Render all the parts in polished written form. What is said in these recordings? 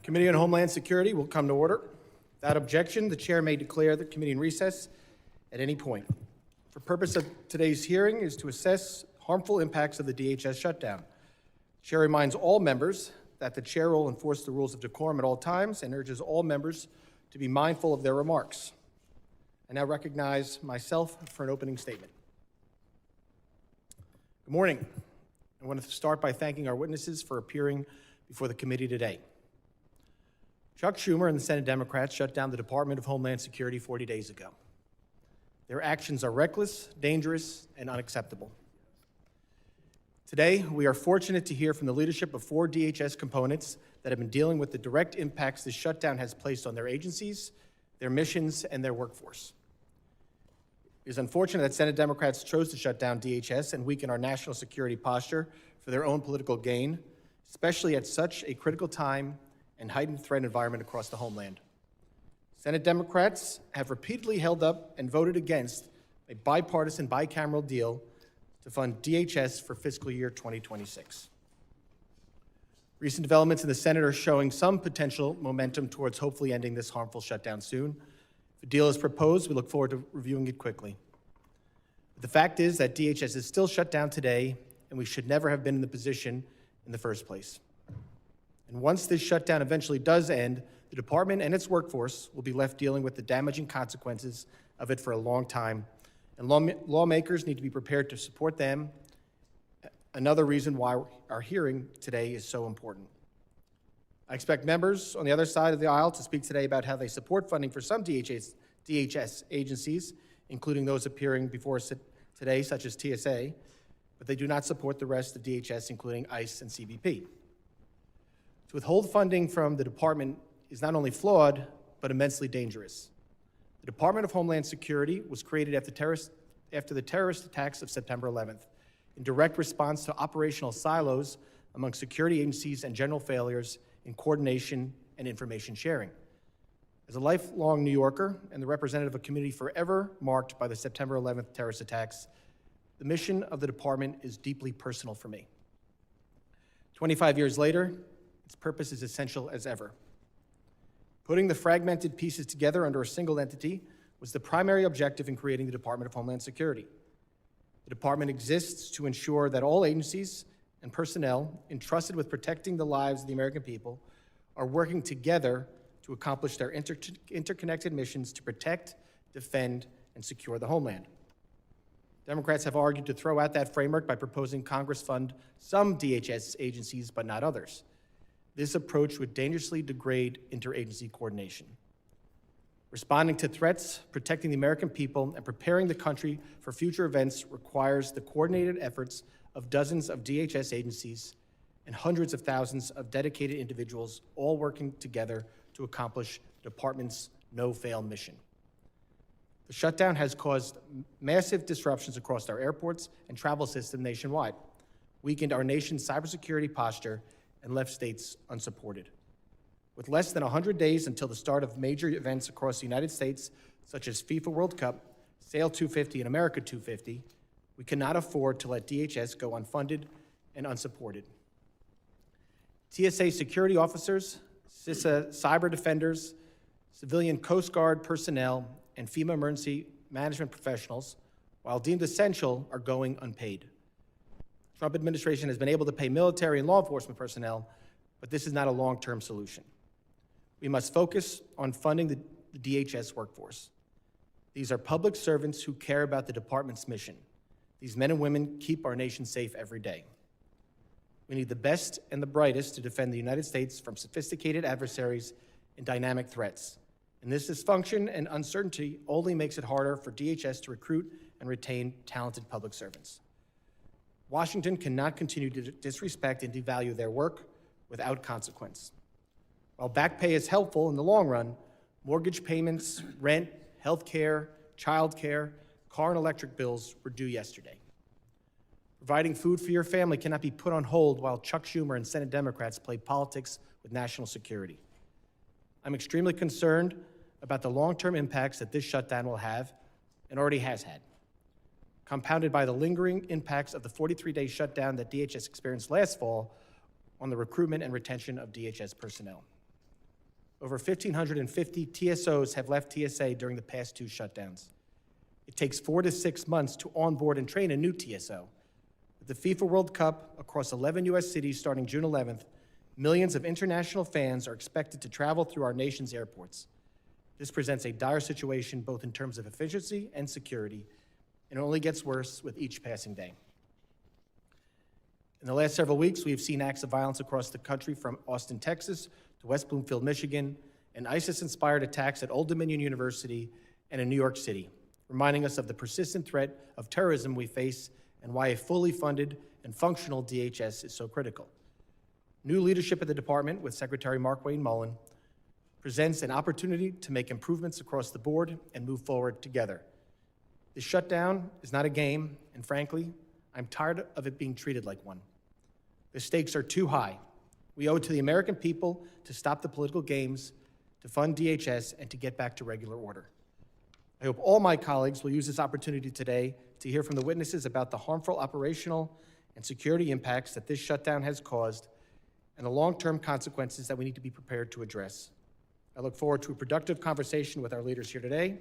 Committee on Homeland Security will come to order. Without objection, the chair may declare the committee in recess at any point. For purpose of today's hearing is to assess harmful impacts of the DHS shutdown. The chair reminds all members that the chair will enforce the rules of decorum at all times and urges all members to be mindful of their remarks. I now recognize myself for an opening statement. Good morning. I want to start by thanking our witnesses for appearing before the committee today. Chuck Schumer and the Senate Democrats shut down the Department of Homeland Security 40 days ago. Their actions are reckless, dangerous, and unacceptable. Today, we are fortunate to hear from the leadership of 4 DHS components that have been dealing with the direct impacts this shutdown has placed on their agencies, their missions, and their workforce. It is unfortunate that Senate Democrats chose to shut down DHS and weaken our national security posture for their own political gain, especially at such a critical time and heightened threat environment across the homeland. Senate Democrats have repeatedly held up and voted against a bipartisan bicameral deal to fund DHS for fiscal year 2026. Recent developments in the Senate are showing some potential momentum towards hopefully ending this harmful shutdown soon. If a deal is proposed, we look forward to reviewing it quickly. But the fact is that DHS is still shut down today, and we should never have been in the position in the first place. And once this shutdown eventually does end, the department and its workforce will be left dealing with the damaging consequences of it for a long time, and lawmakers need to be prepared to support them. Another reason why our hearing today is so important. I expect members on the other side of the aisle to speak today about how they support funding for some DHS agencies, including those appearing before us today, such as TSA, but they do not support the rest of DHS, including ICE and CBP. To withhold funding from the department is not only flawed, but immensely dangerous. The Department of Homeland Security was created after the terrorist attacks of September 11th, in direct response to operational silos among security agencies and general failures in coordination and information sharing. As a lifelong New Yorker and the representative of a community forever marked by the September 11th terrorist attacks, the mission of the department is deeply personal for me. 25 years later, its purpose is essential as ever. Putting the fragmented pieces together under a single entity was the primary objective in creating the Department of Homeland Security. The department exists to ensure that all agencies and personnel entrusted with protecting the lives of the American people are working together to accomplish their interconnected missions to protect, defend, and secure the homeland. Democrats have argued to throw out that framework by proposing Congress fund some DHS agencies, but not others. This approach would dangerously degrade interagency coordination. Responding to threats, protecting the American people, and preparing the country for future events requires the coordinated efforts of dozens of DHS agencies and hundreds of thousands of dedicated individuals all working together to accomplish the department's no-fail mission. The shutdown has caused massive disruptions across our airports and travel system nationwide, weakened our nation's cybersecurity posture, and left states unsupported. With less than 100 days until the start of major events across the United States, such as FIFA World Cup, Sail 250, and America 250, we cannot afford to let DHS go unfunded and unsupported. TSA security officers, CISA cyber defenders, civilian Coast Guard personnel, and FEMA emergency management professionals, while deemed essential, are going unpaid. The Trump administration has been able to pay military and law enforcement personnel, but this is not a long-term solution. We must focus on funding the DHS workforce. These are public servants who care about the department's mission. These men and women keep our nation safe every day. We need the best and the brightest to defend the United States from sophisticated adversaries and dynamic threats. And this dysfunction and uncertainty only makes it harder for DHS to recruit and retain talented public servants. Washington cannot continue to disrespect and devalue their work without consequence. While back pay is helpful in the long run, mortgage payments, rent, health care, child care, car and electric bills were due yesterday. Providing food for your family cannot be put on hold while Chuck Schumer and Senate Democrats play politics with national security. I'm extremely concerned about the long-term impacts that this shutdown will have and already has had, compounded by the lingering impacts of the 43-day shutdown that DHS experienced last fall on the recruitment and retention of DHS personnel. Over 1,550 TSOs have left TSA during the past 2 shutdowns. It takes 4 to 6 months to onboard and train a new TSO. With the FIFA World Cup across 11 U.S. cities starting June 11th, millions of international fans are expected to travel through our nation's airports. This presents a dire situation both in terms of efficiency and security, and it only gets worse with each passing day. In the last several weeks, we have seen acts of violence across the country from Austin, Texas, to West Bloomfield, Michigan, and ISIS-inspired attacks at Old Dominion University and in New York City, reminding us of the persistent threat of terrorism we face and why a fully funded and functional DHS is so critical. New leadership at the department, with Secretary Mark Wayne Mullen, presents an opportunity to make improvements across the board and move forward together. This shutdown is not a game, and frankly, I'm tired of it being treated like one. The stakes are too high. We owe it to the American people to stop the political games, to fund DHS, and to get back to regular order. I hope all my colleagues will use this opportunity today to hear from the witnesses about the harmful operational and security impacts that this shutdown has caused and the long-term consequences that we need to be prepared to address. I look forward to a productive conversation with our leaders here today.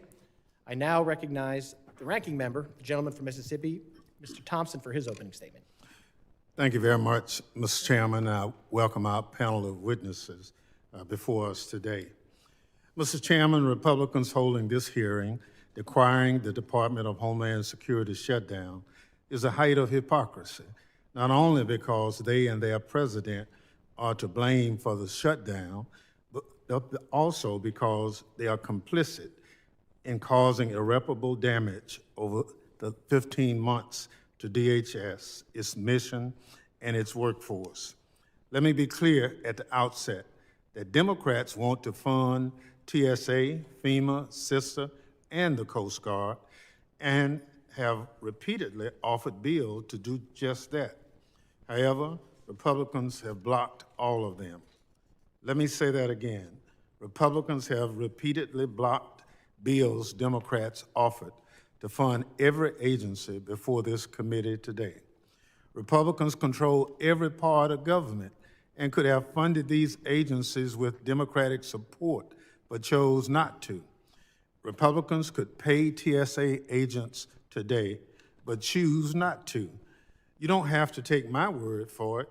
I now recognize the ranking member, the gentleman from Mississippi, Mr. Thompson, for his opening statement. Thank you very much, Mr. Chairman. I welcome our panel of witnesses before us today. Mr. Chairman, Republicans holding this hearing requiring the Department of Homeland Security shutdown is a height of hypocrisy, not only because they and their president are to blame for the shutdown, but also because they are complicit in causing irreparable damage over the 15 months to DHS, its mission, and its workforce. Let me be clear at the outset that Democrats want to fund TSA, FEMA, CISA, and the Coast Guard, and have repeatedly offered bills to do just that. However, Republicans have blocked all of them. Let me say that again. Republicans have repeatedly blocked bills Democrats offered to fund every agency before this committee today. Republicans control every part of government and could have funded these agencies with Democratic support, but chose not to. Republicans could pay TSA agents today, but choose not to. You don't have to take my word for it.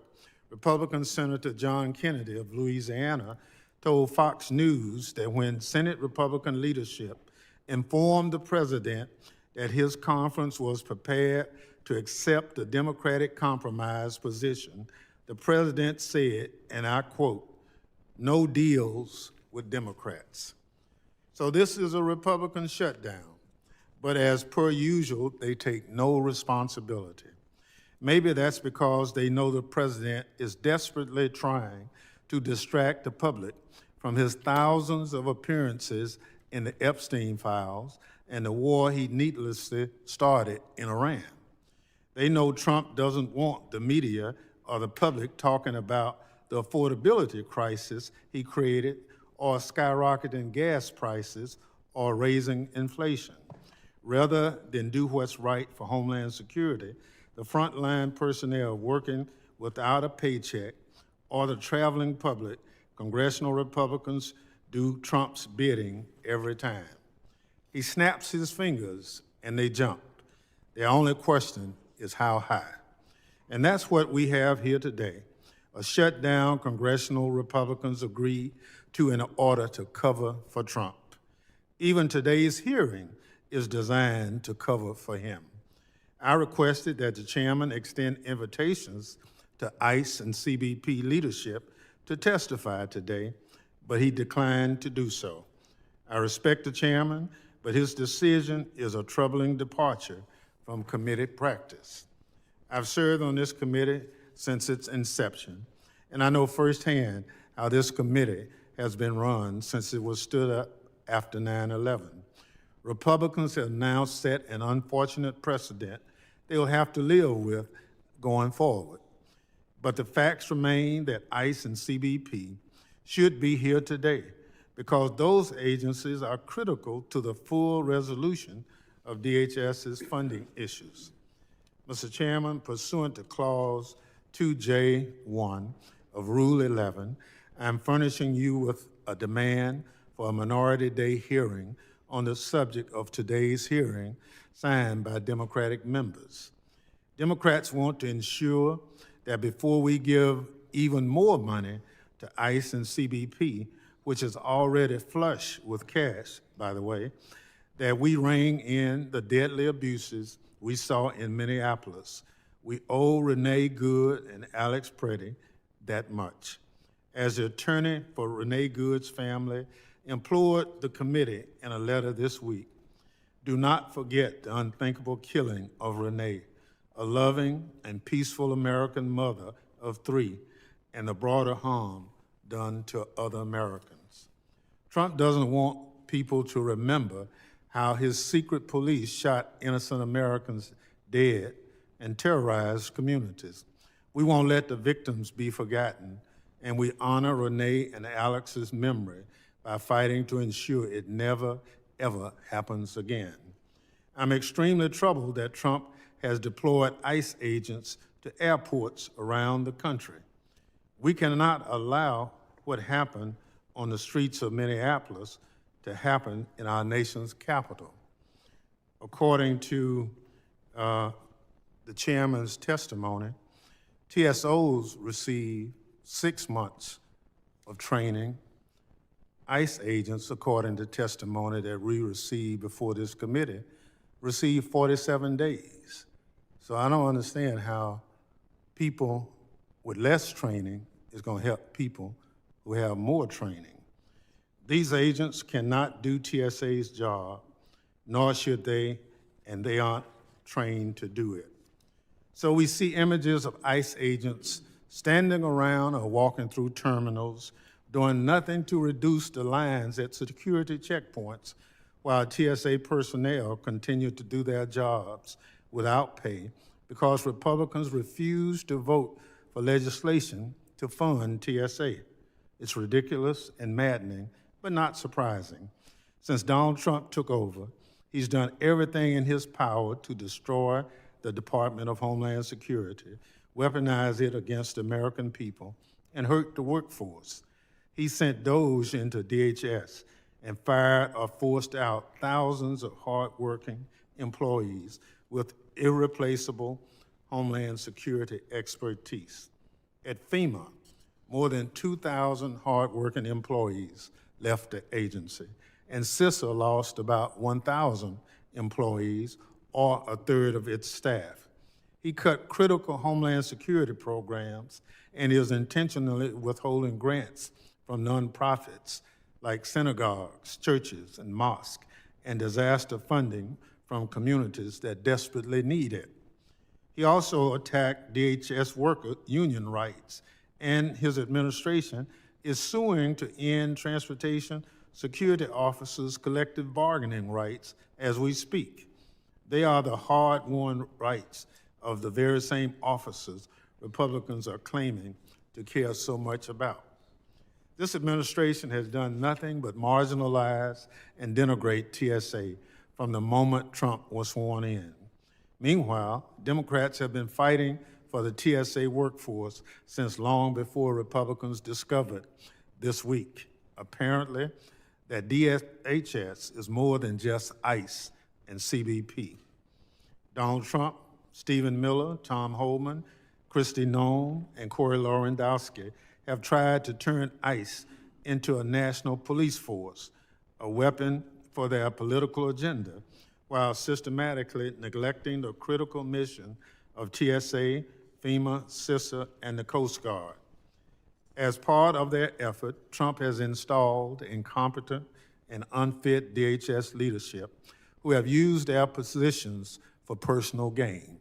Republican Senator John Kennedy of Louisiana told Fox News that when Senate Republican leadership informed the president that his conference was prepared to accept the Democratic compromise position, the president said, and I quote, "No deals with Democrats." So this is a Republican shutdown, but as per usual, they take no responsibility. Maybe that's because they know the president is desperately trying to distract the public from his thousands of appearances in the Epstein files and the war he needlessly started in Iran. They know Trump doesn't want the media or the public talking about the affordability crisis he created, or skyrocketing gas prices, or raising inflation. Rather than do what's right for Homeland Security, the frontline personnel working without a paycheck, or the traveling public, congressional Republicans do Trump's bidding every time. He snaps his fingers and they jump. The only question is how high. And that's what we have here today, a shutdown congressional Republicans agreed to in order to cover for Trump. Even today's hearing is designed to cover for him. I requested that the chairman extend invitations to ICE and CBP leadership to testify today, but he declined to do so. I respect the chairman, but his decision is a troubling departure from committee practice. I've served on this committee since its inception, and I know firsthand how this committee has been run since it was stood up after 9/11. Republicans have now set an unfortunate precedent they'll have to live with going forward. But the facts remain that ICE and CBP should be here today because those agencies are critical to the full resolution of DHS's funding issues. Mr. Chairman, pursuant to Clause 2J1 of Rule 11, I'm furnishing you with a demand for a Minority Day hearing on the subject of today's hearing, signed by Democratic members. Democrats want to ensure that before we give even more money to ICE and CBP, which is already flush with cash, by the way, that we rein in the deadly abuses we saw in Minneapolis. We owe Renee Good and Alex Preddy that much. As the attorney for Renee Good's family implored the committee in a letter this week, do not forget the unthinkable killing of Renee, a loving and peaceful American mother of 3, and the broader harm done to other Americans. Trump doesn't want people to remember how his secret police shot innocent Americans dead and terrorized communities. We won't let the victims be forgotten, and we honor Renee and Alex's memory by fighting to ensure it never, ever happens again. I'm extremely troubled that Trump has deployed ICE agents to airports around the country. We cannot allow what happened on the streets of Minneapolis to happen in our nation's capital. According to the chairman's testimony, TSOs receive 6 months of training. ICE agents, according to testimony that we received before this committee, received 47 days. So I don't understand how people with less training is going to help people who have more training. These agents cannot do TSA's job, nor should they, and they aren't trained to do it. So we see images of ICE agents standing around or walking through terminals, doing nothing to reduce the lines at security checkpoints, while TSA personnel continue to do their jobs without pay because Republicans refuse to vote for legislation to fund TSA. It's ridiculous and maddening, but not surprising. Since Donald Trump took over, he's done everything in his power to destroy the Department of Homeland Security, weaponize it against the American people, and hurt the workforce. He sent Doge into DHS and fired or forced out thousands of hardworking employees with irreplaceable Homeland Security expertise. At FEMA, more than 2,000 hardworking employees left the agency, and CISA lost about 1,000 employees, or a third of its staff. He cut critical Homeland Security programs and is intentionally withholding grants from nonprofits like synagogues, churches, and mosques, and disaster funding from communities that desperately need it. He also attacked DHS worker union rights, and his administration is suing to end transportation security officers' collective bargaining rights as we speak. They are the hard-won rights of the very same officers Republicans are claiming to care so much about. This administration has done nothing but marginalize and denigrate TSA from the moment Trump was sworn in. Meanwhile, Democrats have been fighting for the TSA workforce since long before Republicans discovered this week, apparently, that DHS is more than just ICE and CBP. Donald Trump, Stephen Miller, Tom Homan, Kristi Noem, and Corey Lewandowski have tried to turn ICE into a national police force, a weapon for their political agenda, while systematically neglecting the critical mission of TSA, FEMA, CISA, and the Coast Guard. As part of their effort, Trump has installed incompetent and unfit DHS leadership who have used their positions for personal gain.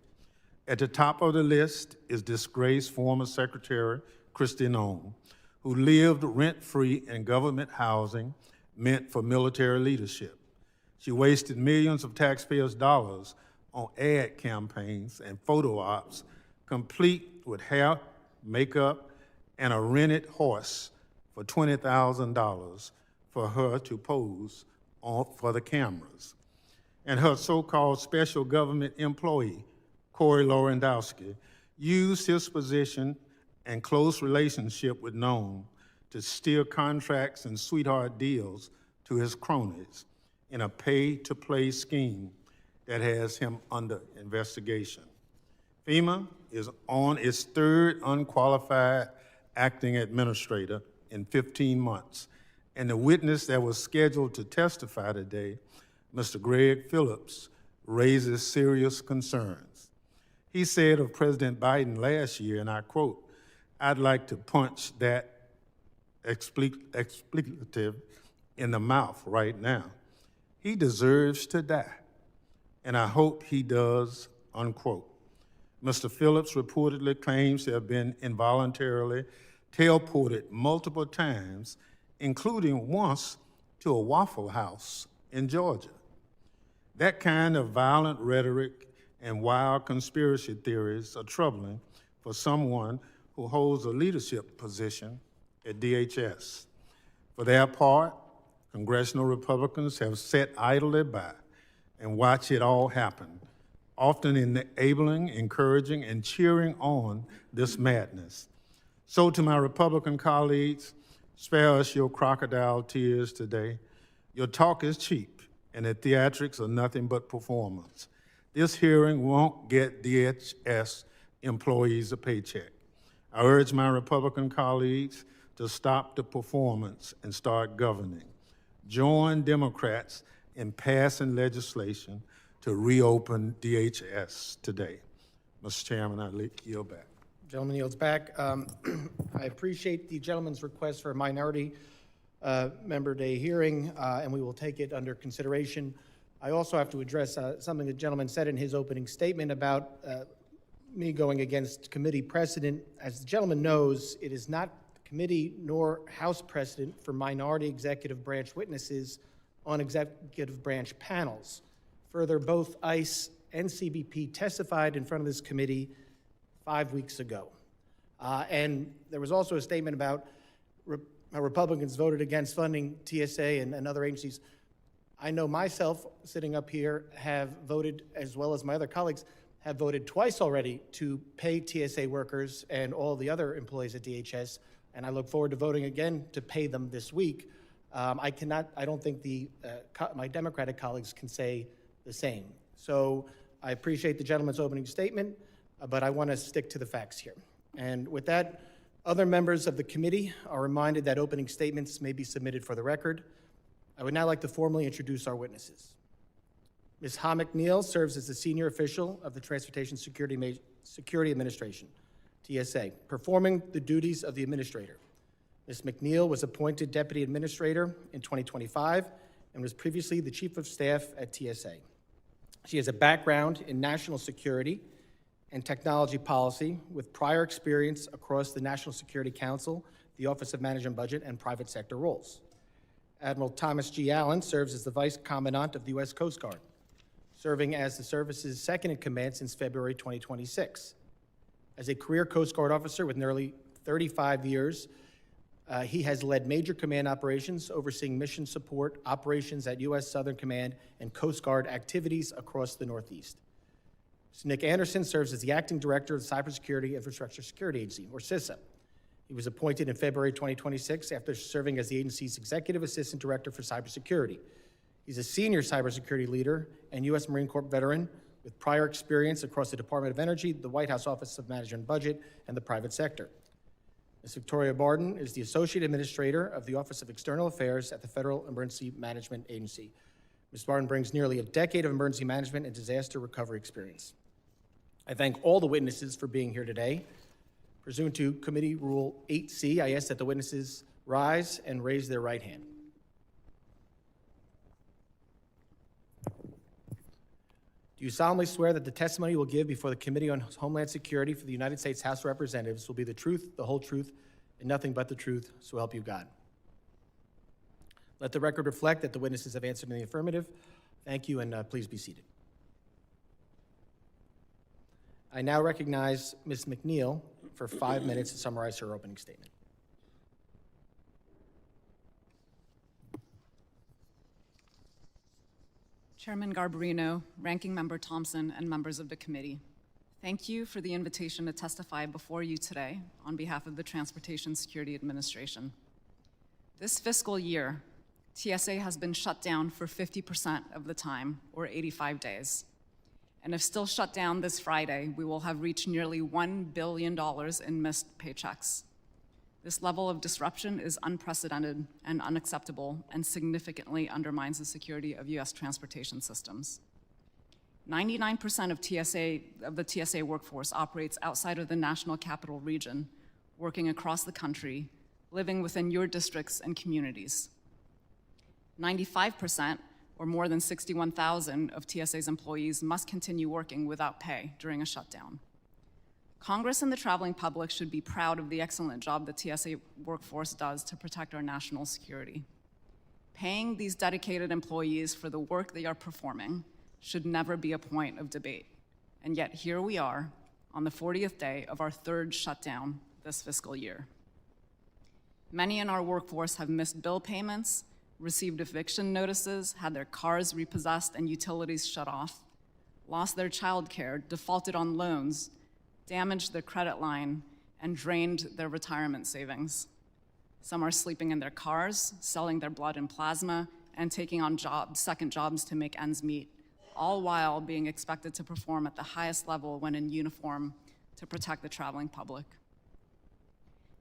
At the top of the list is disgraced former Secretary Kristi Noem, who lived rent-free in government housing meant for military leadership. She wasted millions of taxpayers' dollars on ad campaigns and photo ops, complete with hair, makeup, and a rented horse for $20,000 for her to pose for the cameras. And her so-called special government employee, Corey Lewandowski, used his position and close relationship with Noem to to steer contracts and sweetheart deals to his cronies in a pay-to-play scheme that has him under investigation. FEMA is on its third unqualified acting administrator in 15 months, and the witness that was scheduled to testify today, Mr. Greg Phillips, raises serious concerns. He said of President Biden last year, and I quote, "I'd like to punch that expletive in the mouth right now. He deserves to die, and I hope he does," unquote. Mr. Phillips reportedly claims to have been involuntarily teleported multiple times, including once to a Waffle House in Georgia. That kind of violent rhetoric and wild conspiracy theories are troubling for someone who holds a leadership position at DHS. For their part, congressional Republicans have sat idly by and watched it all happen, often enabling, encouraging, and cheering on this madness. So to my Republican colleagues, spare us your crocodile tears today. Your talk is cheap, and the theatrics are nothing but performance. This hearing won't get DHS employees a paycheck. I urge my Republican colleagues to stop the performance and start governing. Join Democrats in passing legislation to reopen DHS today. Mr. Chairman, I yield back. Gentleman yields back. I appreciate the gentleman's request for a minority member day hearing, and we will take it under consideration. I also have to address something the gentleman said in his opening statement about me going against committee precedent. As the gentleman knows, it is not committee nor House precedent for minority executive branch witnesses on executive branch panels. Further, both ICE and CBP testified in front of this committee 5 weeks ago. And there was also a statement about how Republicans voted against funding TSA and other agencies. I know myself, sitting up here, have voted, as well as my other colleagues, have voted twice already to pay TSA workers and all the other employees at DHS, and I look forward to voting again to pay them this week. I don't think my Democratic colleagues can say the same. So I appreciate the gentleman's opening statement, but I want to stick to the facts here. And with that, other members of the committee are reminded that opening statements may be submitted for the record. I would now like to formally introduce our witnesses. Ms. Ha McNeil serves as the senior official of the Transportation Security Administration, TSA, performing the duties of the administrator. Ms. McNeil was appointed Deputy Administrator in 2025 and was previously the Chief of Staff at TSA. She has a background in national security and technology policy with prior experience across the National Security Council, the Office of Management Budget, and private sector roles. Admiral Thomas G. Allen serves as the Vice Commandant of the U.S. Coast Guard, serving as the service's second-in-command since February 2026. As a career Coast Guard officer with nearly 35 years, he has led major command operations, overseeing mission support operations at U.S. Southern Command and Coast Guard activities across the Northeast. Mr. Nick Anderson serves as the Acting Director of the Cybersecurity Infrastructure Security Agency, or CISA. He was appointed in February 2026 after serving as the agency's Executive Assistant Director for Cybersecurity. He's a senior cybersecurity leader and U.S. Marine Corps veteran with prior experience across the Department of Energy, the White House Office of Management and Budget, and the private sector. Ms. Victoria Barden is the Associate Administrator of the Office of External Affairs at the Federal Emergency Management Agency. Ms. Barden brings nearly a decade of emergency management and disaster recovery experience. I thank all the witnesses for being here today. Pursuant to Committee Rule 8C, I ask that the witnesses rise and raise their right hand. Do you solemnly swear that the testimony you will give before the Committee on Homeland Security for the United States House of Representatives will be the truth, the whole truth, and nothing but the truth, so help you God? Let the record reflect that the witnesses have answered in the affirmative. Thank you, and please be seated. I now recognize Ms. McNeil for 5 minutes to summarize her opening statement. Chairman Garbarino, Ranking Member Thompson, and members of the committee, thank you for the invitation to testify before you today on behalf of the Transportation Security Administration. This fiscal year, TSA has been shut down for 50% of the time, or 85 days. And if still shut down this Friday, we will have reached nearly $1 billion in missed paychecks. This level of disruption is unprecedented and unacceptable and significantly undermines the security of US transportation systems. 99% of the TSA workforce operates outside of the national capital region, working across the country, living within your districts and communities. 95%, or more than 61,000 of TSA's employees must continue working without pay during a shutdown. Congress and the traveling public should be proud of the excellent job the TSA workforce does to protect our national security. Paying these dedicated employees for the work they are performing should never be a point of debate. And yet here we are on the 40th day of our third shutdown this fiscal year. Many in our workforce have missed bill payments, received eviction notices, had their cars repossessed and utilities shut off, lost their child care, defaulted on loans, damaged their credit line, and drained their retirement savings. Some are sleeping in their cars, selling their blood and plasma, and taking on second jobs to make ends meet, all while being expected to perform at the highest level when in uniform to protect the traveling public.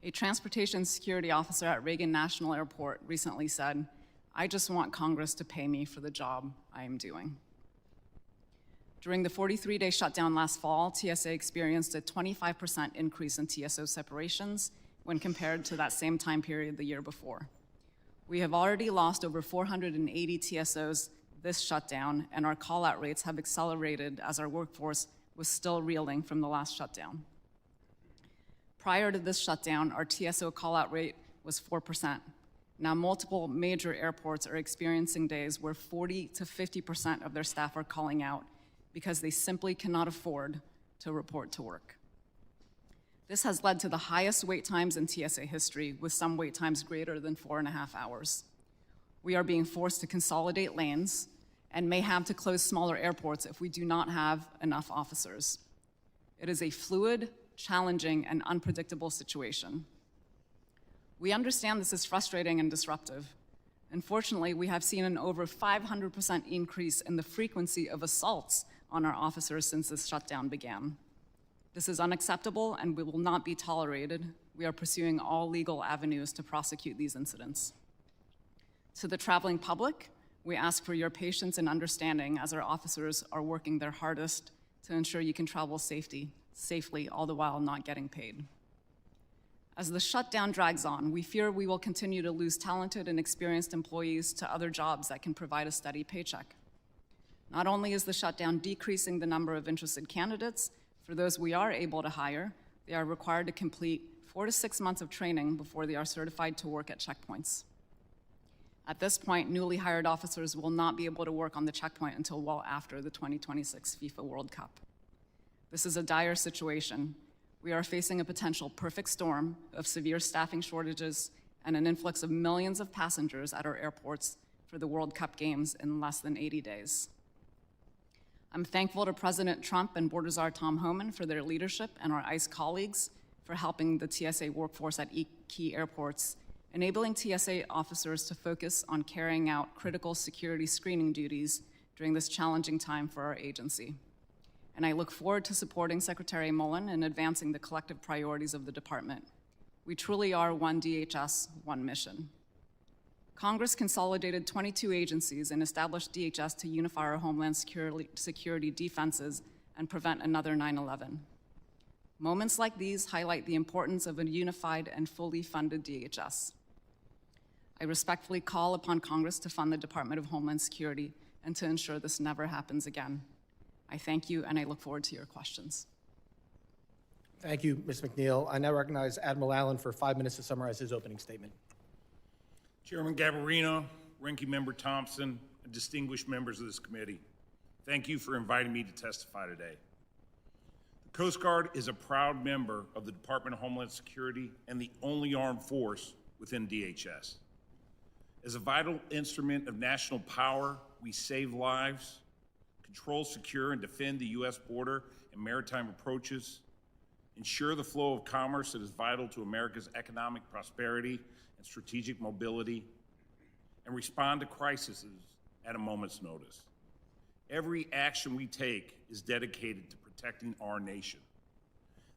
A transportation security officer at Reagan National Airport recently said, "I just want Congress to pay me for the job I am doing." During the 43-day shutdown last fall, TSA experienced a 25% increase in TSO separations when compared to that same time period the year before. We have already lost over 480 TSOs this shutdown, and our call-out rates have accelerated as our workforce was still reeling from the last shutdown. Prior to this shutdown, our TSO call-out rate was 4%. Now, multiple major airports are experiencing days where 40 to 50% of their staff are calling out because they simply cannot afford to report to work. This has led to the highest wait times in TSA history, with some wait times greater than 4.5 hours. We are being forced to consolidate lanes and may have to close smaller airports if we do not have enough officers. It is a fluid, challenging, and unpredictable situation. We understand this is frustrating and disruptive. Unfortunately, we have seen an over 500% increase in the frequency of assaults on our officers since this shutdown began. This is unacceptable and we will not be tolerated. We are pursuing all legal avenues to prosecute these incidents. To the traveling public, we ask for your patience and understanding as our officers are working their hardest to ensure you can travel safely, all the while not getting paid. As the shutdown drags on, we fear we will continue to lose talented and experienced employees to other jobs that can provide a steady paycheck. Not only is the shutdown decreasing the number of interested candidates, for those we are able to hire, they are required to complete 4 to 6 months of training before they are certified to work at checkpoints. At this point, newly hired officers will not be able to work on the checkpoint until well after the 2026 FIFA World Cup. This is a dire situation. We are facing a potential perfect storm of severe staffing shortages and an influx of millions of passengers at our airports for the World Cup games in less than 80 days. I'm thankful to President Trump and Border Czar Tom Homan for their leadership and our ICE colleagues for helping the TSA workforce at key airports, enabling TSA officers to focus on carrying out critical security screening duties during this challenging time for our agency. And I look forward to supporting Secretary Mullen in advancing the collective priorities of the department. We truly are one DHS, one mission. Congress consolidated 22 agencies and established DHS to unify our Homeland Security defenses and prevent another 9/11. Moments like these highlight the importance of a unified and fully funded DHS. I respectfully call upon Congress to fund the Department of Homeland Security and to ensure this never happens again. I thank you, and I look forward to your questions. Thank you, Ms. McNeil. I now recognize Admiral Allen for 5 minutes to summarize his opening statement. Chairman Garbarino, Ranking Member Thompson, and distinguished members of this committee, thank you for inviting me to testify today. The Coast Guard is a proud member of the Department of Homeland Security and the only armed force within DHS. As a vital instrument of national power, we save lives, control, secure, and defend the U.S. border and maritime approaches, ensure the flow of commerce that is vital to America's economic prosperity and strategic mobility, and respond to crises at a moment's notice. Every action we take is dedicated to protecting our nation.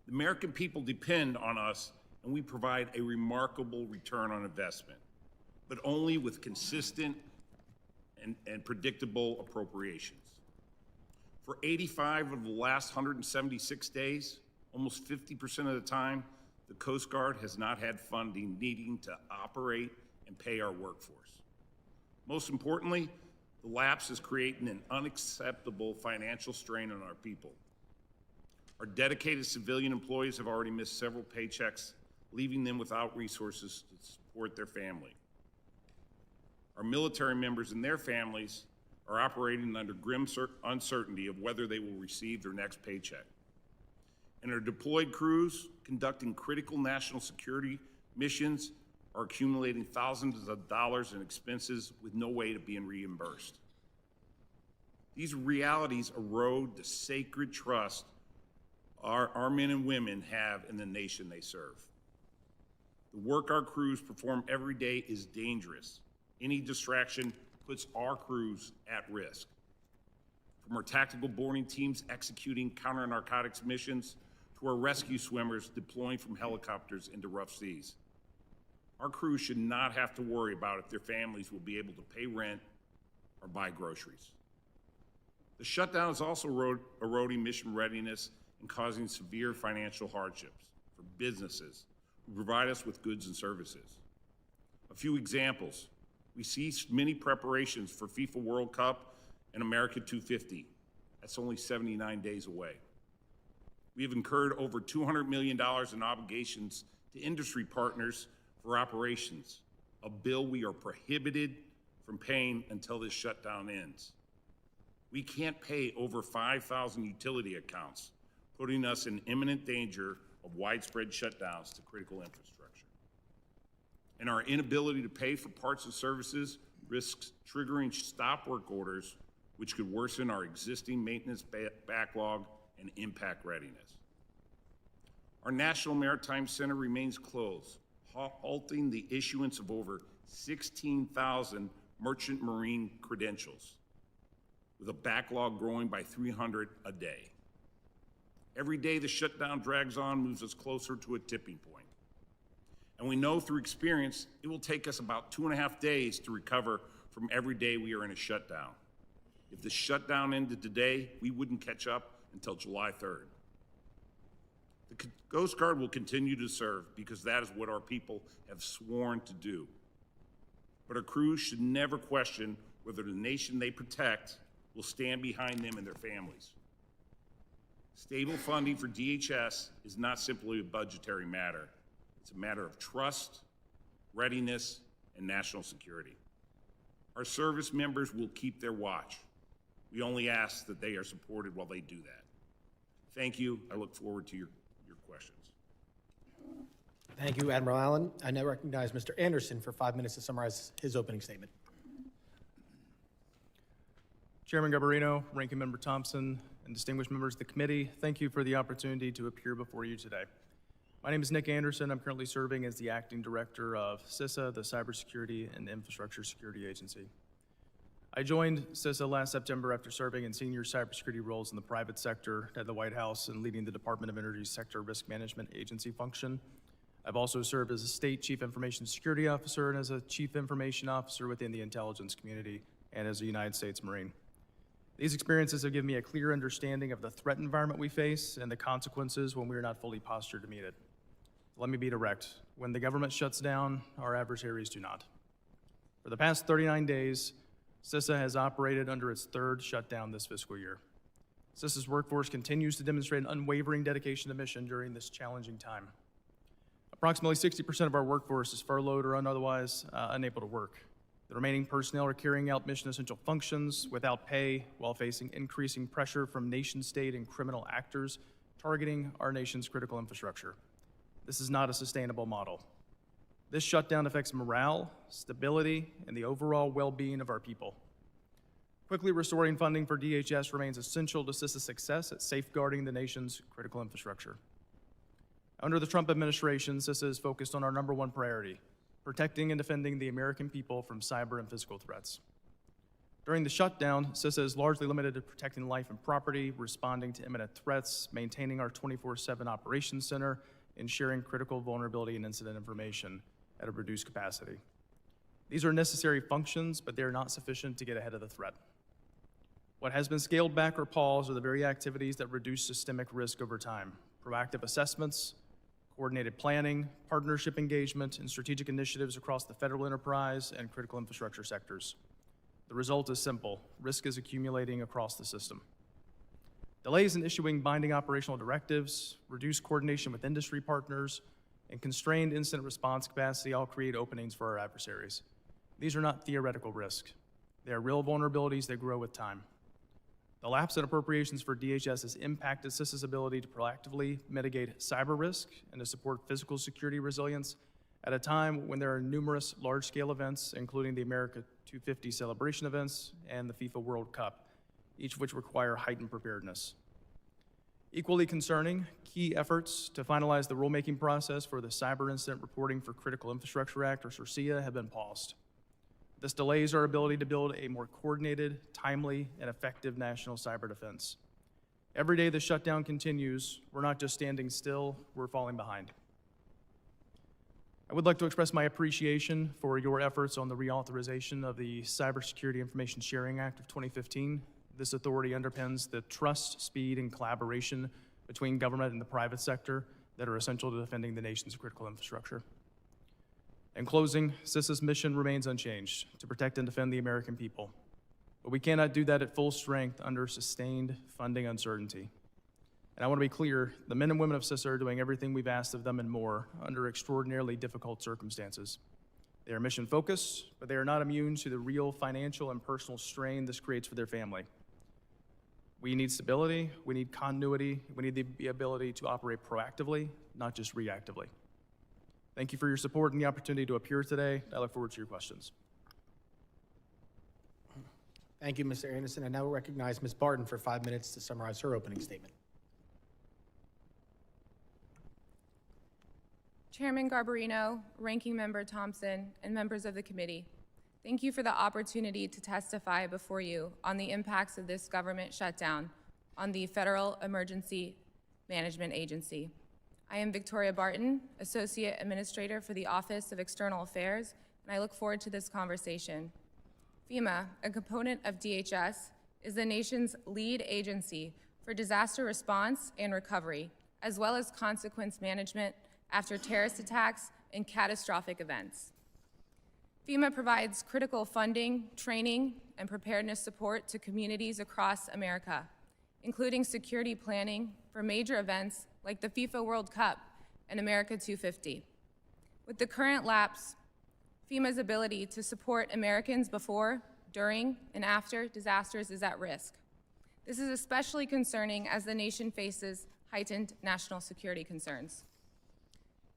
The American people depend on us, and we provide a remarkable return on investment, but only with consistent and predictable appropriations. For 85 of the last 176 days, almost 50% of the time, the Coast Guard has not had funding needing to operate and pay our workforce. Most importantly, the lapse is creating an unacceptable financial strain on our people. Our dedicated civilian employees have already missed several paychecks, leaving them without resources to support their family. Our military members and their families are operating under grim uncertainty of whether they will receive their next paycheck. And our deployed crews conducting critical national security missions are accumulating thousands of dollars in expenses with no way to being reimbursed. These realities erode the sacred trust our men and women have in the nation they serve. The work our crews perform every day is dangerous. Any distraction puts our crews at risk. From our tactical boarding teams executing counter-narcotics missions to our rescue swimmers deploying from helicopters into rough seas. Our crews should not have to worry about if their families will be able to pay rent or buy groceries. The shutdown is also eroding mission readiness and causing severe financial hardships for businesses who provide us with goods and services. A few examples: we ceased many preparations for FIFA World Cup and America 250. That's only 79 days away. We have incurred over $200 million in obligations to industry partners for operations, a bill we are prohibited from paying until this shutdown ends. We can't pay over 5,000 utility accounts, putting us in imminent danger of widespread shutdowns to critical infrastructure. And our inability to pay for parts and services risks triggering stop work orders, which could worsen our existing maintenance backlog and impact readiness. Our National Maritime Center remains closed, halting the issuance of over 16,000 merchant marine credentials, with a backlog growing by 300 a day. Every day the shutdown drags on moves us closer to a tipping point. And we know through experience it will take us about 2.5 days to recover from every day we are in a shutdown. If the shutdown ended today, we wouldn't catch up until July 3rd. The Coast Guard will continue to serve because that is what our people have sworn to do. But our crews should never question whether the nation they protect will stand behind them and their families. Stable funding for DHS is not simply a budgetary matter. It's a matter of trust, readiness, and national security. Our service members will keep their watch. We only ask that they are supported while they do that. Thank you. I look forward to your questions. Thank you, Admiral Allen. I now recognize Mr. Anderson for 5 minutes to summarize his opening statement. Chairman Garbarino, Ranking Member Thompson, and distinguished members of the committee, thank you for the opportunity to appear before you today. My name is Nick Anderson. I'm currently serving as the Acting Director of CISA, the Cybersecurity and Infrastructure Security Agency. I joined CISA last September after serving in senior cybersecurity roles in the private sector at the White House and leading the Department of Energy's Sector Risk Management Agency function. I've also served as a State Chief Information Security Officer and as a Chief Information Officer within the intelligence community and as a United States Marine. These experiences have given me a clear understanding of the threat environment we face and the consequences when we are not fully postured to meet it. Let me be direct. When the government shuts down, our adversaries do not. For the past 39 days, CISA has operated under its third shutdown this fiscal year. CISA's workforce continues to demonstrate an unwavering dedication to mission during this challenging time. Approximately 60% of our workforce is furloughed or otherwise unable to work. The remaining personnel are carrying out mission-essential functions without pay while facing increasing pressure from nation-state and criminal actors targeting our nation's critical infrastructure. This is not a sustainable model. This shutdown affects morale, stability, and the overall well-being of our people. Quickly restoring funding for DHS remains essential to CISA's success at safeguarding the nation's critical infrastructure. Under the Trump administration, CISA is focused on our #1 priority, protecting and defending the American people from cyber and physical threats. During the shutdown, CISA is largely limited to protecting life and property, responding to imminent threats, maintaining our 24/7 operations center, and sharing critical vulnerability and incident information at a reduced capacity. These are necessary functions, but they are not sufficient to get ahead of the threat. What has been scaled back or paused are the very activities that reduce systemic risk over time: proactive assessments, coordinated planning, partnership engagement, and strategic initiatives across the federal enterprise and critical infrastructure sectors. The result is simple: risk is accumulating across the system. Delays in issuing binding operational directives, reduced coordination with industry partners, and constrained incident response capacity all create openings for our adversaries. These are not theoretical risks. They are real vulnerabilities that grow with time. The lapse in appropriations for DHS has impacted CISA's ability to proactively mitigate cyber risk and to support physical security resilience at a time when there are numerous large-scale events, including the America 250 celebration events and the FIFA World Cup, each of which require heightened preparedness. Equally concerning, key efforts to finalize the rulemaking process for the Cyber Incident Reporting for Critical Infrastructure Act, or CISA, have been paused. This delays our ability to build a more coordinated, timely, and effective national cyber defense. Every day the shutdown continues, we're not just standing still, we're falling behind. I would like to express my appreciation for your efforts on the reauthorization of the Cybersecurity Information Sharing Act of 2015. This authority underpins the trust, speed, and collaboration between government and the private sector that are essential to defending the nation's critical infrastructure. In closing, CISA's mission remains unchanged: to protect and defend the American people. But we cannot do that at full strength under sustained funding uncertainty. And I want to be clear, the men and women of CISA are doing everything we've asked of them and more under extraordinarily difficult circumstances. They are mission-focused, but they are not immune to the real financial and personal strain this creates for their family. We need stability, we need continuity, we need the ability to operate proactively, not just reactively. Thank you for your support and the opportunity to appear today. I look forward to your questions. Thank you, Mr. Anderson. I now recognize Ms. Barton for 5 minutes to summarize her opening statement. Chairman Garbarino, Ranking Member Thompson, and members of the committee, thank you for the opportunity to testify before you on the impacts of this government shutdown on the Federal Emergency Management Agency. I am Victoria Barton, Associate Administrator for the Office of External Affairs, and I look forward to this conversation. FEMA, a component of DHS, is the nation's lead agency for disaster response and recovery, as well as consequence management after terrorist attacks and catastrophic events. FEMA provides critical funding, training, and preparedness support to communities across America, including security planning for major events like the FIFA World Cup and America 250. With the current lapse, FEMA's ability to support Americans before, during, and after disasters is at risk. This is especially concerning as the nation faces heightened national security concerns.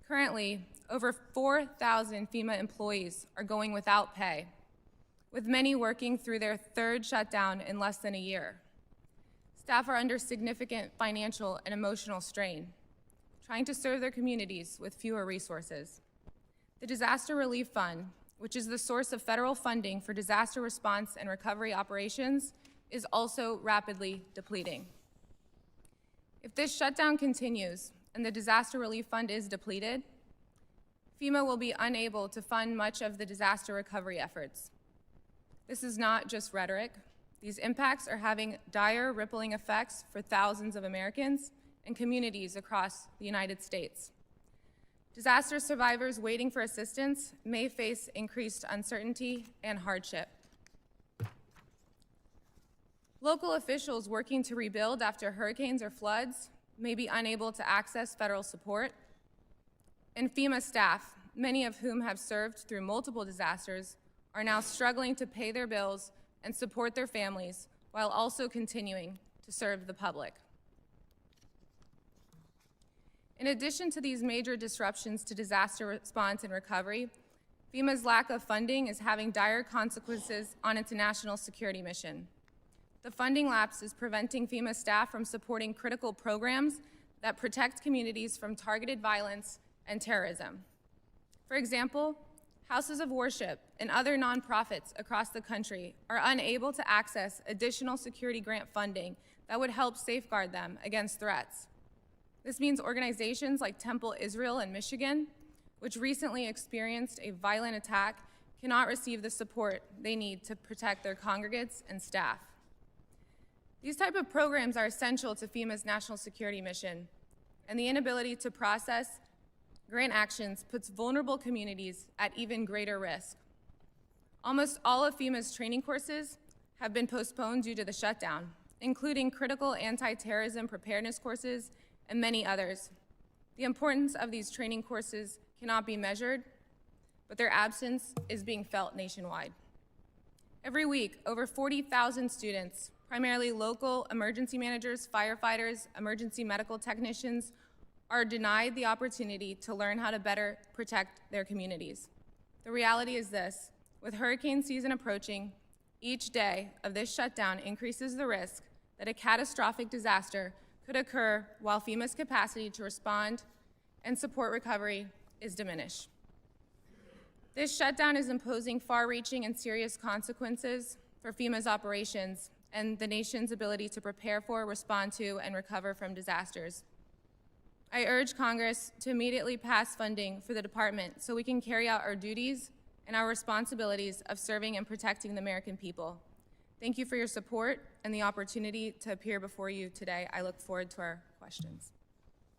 Currently, over 4,000 FEMA employees are going without pay, with many working through their third shutdown in less than a year. Staff are under significant financial and emotional strain, trying to serve their communities with fewer resources. The Disaster Relief Fund, which is the source of federal funding for disaster response and recovery operations, is also rapidly depleting. If this shutdown continues and the Disaster Relief Fund is depleted, FEMA will be unable to fund much of the disaster recovery efforts. This is not just rhetoric. These impacts are having dire rippling effects for thousands of Americans and communities across the United States. Disaster survivors waiting for assistance may face increased uncertainty and hardship. Local officials working to rebuild after hurricanes or floods may be unable to access federal support, and FEMA staff, many of whom have served through multiple disasters, are now struggling to pay their bills and support their families while also continuing to serve the public. In addition to these major disruptions to disaster response and recovery, FEMA's lack of funding is having dire consequences on its national security mission. The funding lapse is preventing FEMA staff from supporting critical programs that protect communities from targeted violence and terrorism. For example, houses of worship and other nonprofits across the country are unable to access additional security grant funding that would help safeguard them against threats. This means organizations like Temple Israel in Michigan, which recently experienced a violent attack, cannot receive the support they need to protect their congregates and staff. These type of programs are essential to FEMA's national security mission, and the inability to process grant actions puts vulnerable communities at even greater risk. Almost all of FEMA's training courses have been postponed due to the shutdown, including critical anti-terrorism preparedness courses and many others. The importance of these training courses cannot be measured, but their absence is being felt nationwide. Every week, over 40,000 students, primarily local emergency managers, firefighters, emergency medical technicians, are denied the opportunity to learn how to better protect their communities. The reality is this: with hurricane season approaching, each day of this shutdown increases the risk that a catastrophic disaster could occur while FEMA's capacity to respond and support recovery is diminished. This shutdown is imposing far-reaching and serious consequences for FEMA's operations and the nation's ability to prepare for, respond to, and recover from disasters. I urge Congress to immediately pass funding for the department so we can carry out our duties and our responsibilities of serving and protecting the American people. Thank you for your support and the opportunity to appear before you today. I look forward to our questions.